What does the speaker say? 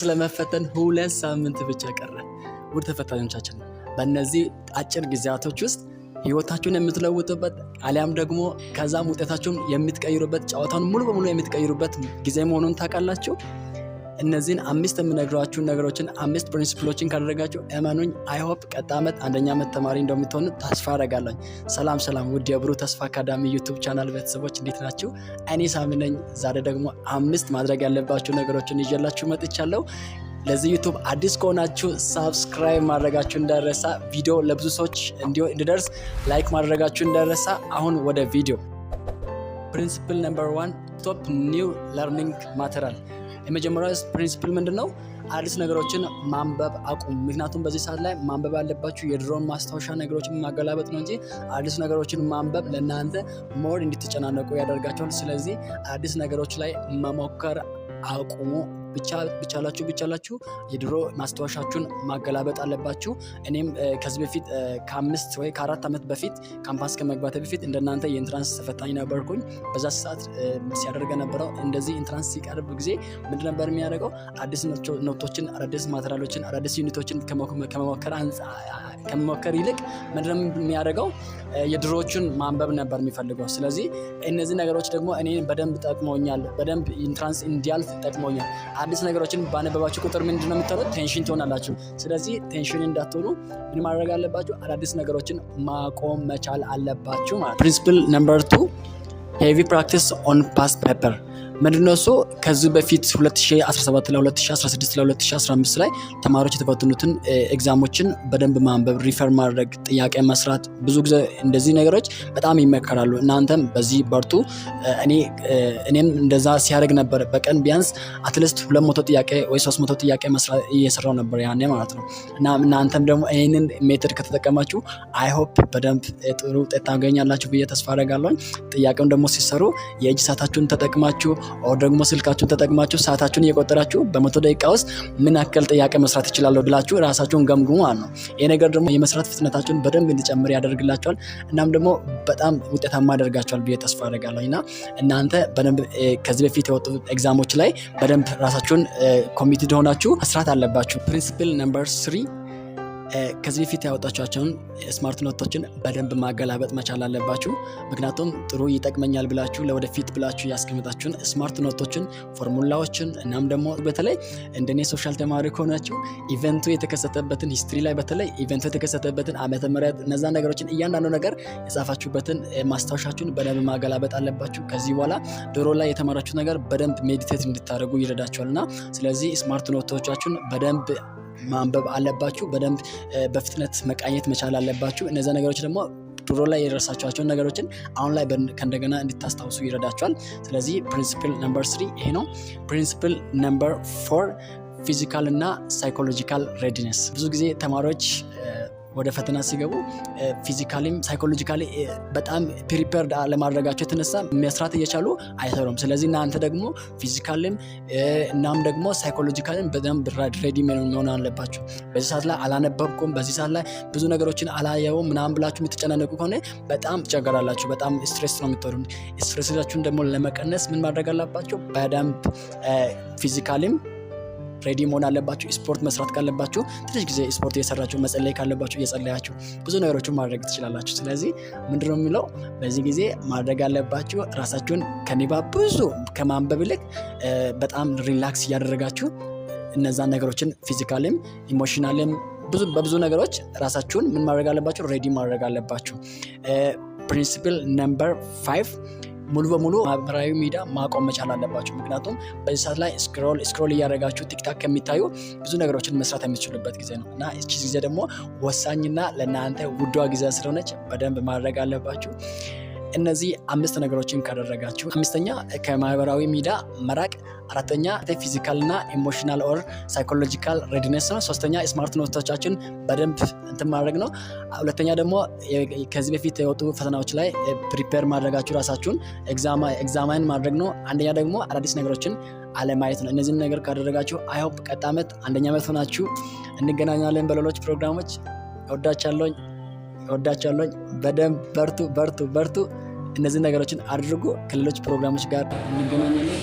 ስለመፈተን 2 ሳምንት ብቻ ቀረ። ውድ ተፈታኞቻችን በእነዚህ አጭር ጊዜያቶች ውስጥ ህይወታችሁን የምትለውጡበት አሊያም ደግሞ ከዛም ውጤታችሁን የምትቀይሩበት ጨዋታውን ሙሉ በሙሉ የምትቀይሩበት ጊዜ መሆኑን ታውቃላችሁ። እነዚህን 5 የምነግራችሁ ነገሮችን 5 ፕሪንሲፕሎችን ካደረጋችሁ እመኑኝ አይ ሆፕ ቀጣይ ዓመት አንደኛ ዓመት ተማሪ እንደምትሆኑ ተስፋ አደርጋለሁ። ሰላም ውድ የብሩህ ተስፋ አካዳሚ ዩቲዩብ ቻናል ቤተሰቦች እንዴት ናችሁ? እኔ ሳሚ ነኝ። ዛሬ ደግሞ 5 ማድረግ ያለባችሁ ነገሮችን ይዤላችሁ መጥቻለሁ። ለዚህ ዩቲዩብ አዲስ ከሆናችሁ ሰብስክራይብ ማድረጋችሁ እንዳይረሳ፣ ቪዲዮ ለብዙ ሰዎች እንዲደርስ ላይክ ማድረጋችሁ እንዳይረሳ። አሁን ወደ ቪዲዮ። ፕሪንሲፕል ነምበር 1 ቶፕ ኒው ለርኒንግ ማቴሪያል። የመጀመሪያው ፕሪንሲፕል ምንድነው? አዲስ ነገሮችን ማንበብ አቁም። ምክንያቱም በዚህ ሰዓት ላይ ማንበብ ያለባችሁ የድሮውን ማስታወሻ ነገሮችን ማገላበጥ ነው እንጂ አዲስ ነገሮችን ማንበብ ለእናንተ ሞር እንድትጨናነቁ ያደርጋቸዋል። ስለዚህ አዲስ ነገሮች ላይ መሞከር አቁሙ። ብቻላችሁ የድሮ ማስታወሻችሁን ማገላበጥ አለባችሁ። እኔም ከዚህ በፊት ከ5 ወይ ከ4 ዓመት በፊት ካምፓስ ከመግባት በፊት እንደናንተ የኢንትራንስ ተፈታኝ ነበርኩኝ። በዛ ሰዓት ሲያደርገ ነበረው እንደዚህ ኢንትራንስ ሲቀርብ ጊዜ ምንድን ነበር የሚያደርገው? አዲስ ኖቶችን፣ አዳዲስ ማቴሪያሎችን፣ አዳዲስ ዩኒቶችን ከመሞከር ይልቅ ምንድን ነው የሚያደርገው? የድሮዎቹን ማንበብ ነበር የሚፈልገው። ስለዚህ እነዚህ ነገሮች ደግሞ እኔ በደንብ ጠቅመውኛል። በደንብ ኢንትራንስ እንዲያልፍ ጠቅመውኛል። አዲስ ነገሮችን ባነበባችሁ ቁጥር ምንድነው የምትሆኑት? ቴንሽን ትሆናላችሁ። ስለዚህ ቴንሽን እንዳትሆኑ ምን ማድረግ አለባችሁ? አዳዲስ ነገሮችን ማቆም መቻል አለባችሁ ማለት። ፕሪንሲፕል ነምበር 2 ሄቪ ፕራክቲስ ኦን ፓስት ፔፐር። ምንድነው እሱ? ከዚህ በፊት 2017 ለ2016 ለ2015 ላይ ተማሪዎች የተፈተኑትን ኤግዛሞችን በደንብ ማንበብ፣ ሪፈር ማድረግ፣ ጥያቄ መስራት፣ ብዙ ጊዜ እንደዚህ ነገሮች በጣም ይመከራሉ። እናንተም በዚህ በርቱ። እኔም እንደዛ ሲያደርግ ነበር። በቀን ቢያንስ አትሊስት 200 ጥያቄ ወይ 300 ጥያቄ መስራት እየሰራው ነበር ያኔ ማለት ነው። እና እናንተም ደግሞ ይህንን ሜተድ ከተጠቀማችሁ አይ ሆፕ በደንብ ጥሩ ውጤት ታገኛላችሁ ብዬ ተስፋ አደርጋለሁ። ጥያቄውን ደግሞ ሲሰሩ የእጅ ሰዓታችሁን ተጠቅማችሁ ኦር ደግሞ ስልካችሁን ተጠቅማችሁ ሰዓታችሁን እየቆጠራችሁ በ100 ደቂቃ ውስጥ ምን ያክል ጥያቄ መስራት ይችላል ብላችሁ ራሳችሁን ገምግሙ ማለት ነው። ይሄ ነገር ደግሞ የመስራት ፍጥነታችሁን በደንብ እንዲጨምር ያደርግላችኋል። እናም ደግሞ በጣም ውጤታማ ያደርጋችኋል ብዬ ተስፋ አደርጋለሁ። እና እናንተ በደንብ ከዚህ በፊት የወጡ ኤግዛሞች ላይ በደንብ ራሳችሁን ኮሚትድ ሆናችሁ መስራት አለባችሁ። ፕሪንሲፕል ነምበር 3 ከዚህ በፊት ያወጣችኋቸውን ስማርት ኖቶችን በደንብ ማገላበጥ መቻል አለባችሁ። ምክንያቱም ጥሩ ይጠቅመኛል ብላችሁ ለወደፊት ብላችሁ ያስቀምጣችሁን ስማርት ኖቶችን፣ ፎርሙላዎችን እናም ደግሞ በተለይ እንደኔ ሶሻል ተማሪ ከሆናችሁ ኢቨንቱ የተከሰተበትን ሂስትሪ ላይ በተለይ ኢቨንቱ የተከሰተበትን ዓመተ ምህረት እነዛ ነገሮችን እያንዳንዱ ነገር የጻፋችሁበትን ማስታወሻችሁን በደንብ ማገላበጥ አለባችሁ። ከዚህ በኋላ ድሮ ላይ የተማራችሁ ነገር በደንብ ሜዲቴት እንድታደርጉ ይረዳችኋልና ስለዚህ ስማርት ኖቶቻችሁን በደንብ ማንበብ አለባችሁ። በደንብ በፍጥነት መቃኘት መቻል አለባችሁ። እነዛ ነገሮች ደግሞ ድሮ ላይ የደረሳችኋቸውን ነገሮችን አሁን ላይ ከእንደገና እንድታስታውሱ ይረዳችኋል። ስለዚህ ፕሪንሲፕል ነምበር 3 ይሄ ነው። ፕሪንሲፕል ነምበር 4 ፊዚካል እና ሳይኮሎጂካል ሬዲነስ። ብዙ ጊዜ ተማሪዎች ወደ ፈተና ሲገቡ ፊዚካሊም ሳይኮሎጂካሊ በጣም ፕሪፔርድ ለማድረጋቸው የተነሳ መስራት እየቻሉ አይሰሩም። ስለዚህ እናንተ ደግሞ ፊዚካሊም እናም ደግሞ ሳይኮሎጂካሊም በደንብ ሬዲ መሆን አለባችሁ። በዚህ ሰዓት ላይ አላነበብኩም፣ በዚህ ሰዓት ላይ ብዙ ነገሮችን አላየውም ምናምን ብላችሁ የምትጨናነቁ ከሆነ በጣም ትቸገራላችሁ። በጣም ስትሬስ ነው የምትሆኑ። ስትሬሳችሁን ደግሞ ለመቀነስ ምን ማድረግ አለባችሁ? በደንብ ፊዚካሊም ሬዲ መሆን አለባችሁ። ስፖርት መስራት ካለባችሁ ትንሽ ጊዜ ስፖርት እየሰራችሁ፣ መጸለይ ካለባችሁ እየጸለያችሁ ብዙ ነገሮችን ማድረግ ትችላላችሁ። ስለዚህ ምንድነው የሚለው በዚህ ጊዜ ማድረግ አለባችሁ ራሳችሁን ከንባብ ብዙ ከማንበብ ይልቅ በጣም ሪላክስ እያደረጋችሁ እነዛን ነገሮችን ፊዚካሊም ኢሞሽናሊም በብዙ ነገሮች ራሳችሁን ምን ማድረግ አለባችሁ? ሬዲ ማድረግ አለባችሁ። ፕሪንሲፕል ነምበር 5 ሙሉ በሙሉ ማህበራዊ ሚዲያ ማቆም መቻል አለባችሁ። ምክንያቱም በዚህ ሰዓት ላይ ስክሮል እያደረጋችሁ ቲክታክ ከሚታዩ ብዙ ነገሮችን መስራት የምትችሉበት ጊዜ ነው እና እቺ ጊዜ ደግሞ ወሳኝና ለእናንተ ውዷ ጊዜ ስለሆነች በደንብ ማድረግ አለባችሁ። እነዚህ 5 ነገሮችን ካደረጋችሁ፣ 5ኛ ከማህበራዊ ሚዲያ መራቅ፣ 4ኛ ፊዚካልና ኢሞሽናል ኦር ሳይኮሎጂካል ሬዲነስ ነው፣ 3ኛ ስማርት ኖቶቻችን በደንብ ማድረግ ነው፣ 2ኛ ደግሞ ከዚህ በፊት የወጡ ፈተናዎች ላይ ፕሪፔር ማድረጋችሁ ራሳችሁን ኤግዛማይን ማድረግ ነው፣ 1ኛ ደግሞ አዳዲስ ነገሮችን አለማየት ነው። እነዚህን ነገር ካደረጋችሁ አይ ሆፕ ቀጣይ ዓመት አንደኛ ዓመት ሆናችሁ እንገናኛለን በሌሎች ፕሮግራሞች። እወዳችኋለሁ። በደንብ በርቱ። እነዚህ ነገሮችን አድርጉ። ከሌሎች ፕሮግራሞች ጋር እንገናኛለን።